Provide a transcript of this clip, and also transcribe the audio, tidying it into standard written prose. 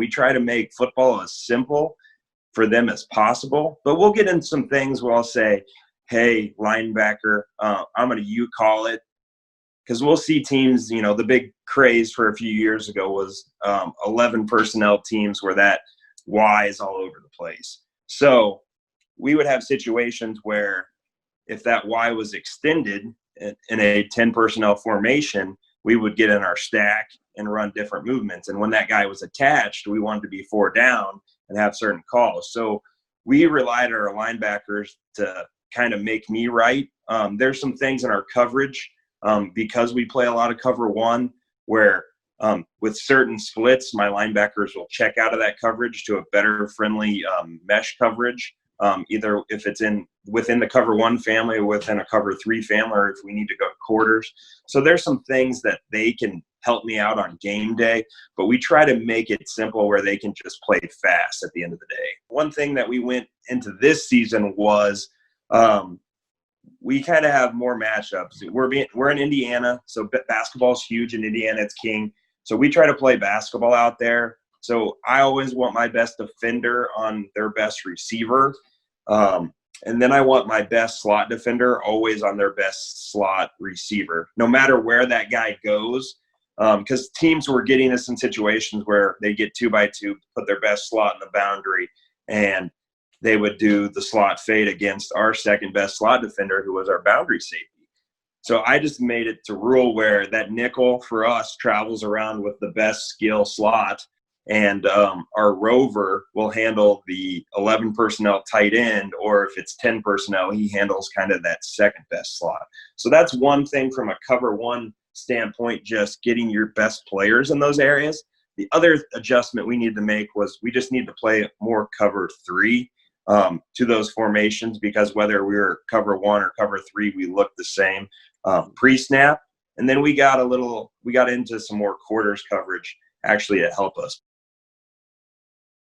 We try to make football as simple for them as possible, but we'll get in some things where I'll say, hey, linebacker, I'm going to you call it. Because we'll see teams, the big craze for a few years ago was 11 personnel teams where that Y is all over the place. So we would have situations where if that Y was extended in a 10 personnel formation, we would get in our stack and run different movements. And when that guy was attached, we wanted to be 4 down and have certain calls. So we relied on our linebackers to kind of make me right. There's some things in our coverage because we play a lot of cover one where with certain splits, my linebackers will check out of that coverage to a better friendly mesh coverage, either if it's within the cover one family or within a cover 3 family, or if we need to go to quarters. So there's some things that they can help me out on game day, but we try to make it simple where they can just play fast at the end of the day. One thing that we went into this season was we kind of have more matchups. We're in Indiana, so basketball is huge in Indiana. It's king. So we try to play basketball out there. So I always want my best defender on their best receiver. And then I want my best slot defender always on their best slot receiver, no matter where that guy goes. Because teams were getting us in situations where they get 2x2, put their best slot in the boundary, and they would do the slot fade against our second best slot defender, who was our boundary safety. So I just made it to rule where that nickel for us travels around with the best skill slot, and our rover will handle the 11 personnel tight end, or if it's 10 personnel, he handles kind of that second best slot. So that's one thing from a cover one standpoint, just getting your best players in those areas. The other adjustment we need to make was we just need to play more cover 3 to those formations, because whether we were cover 1 or cover 3, we look the same pre-snap. And then we got into some more quarters coverage actually to help us.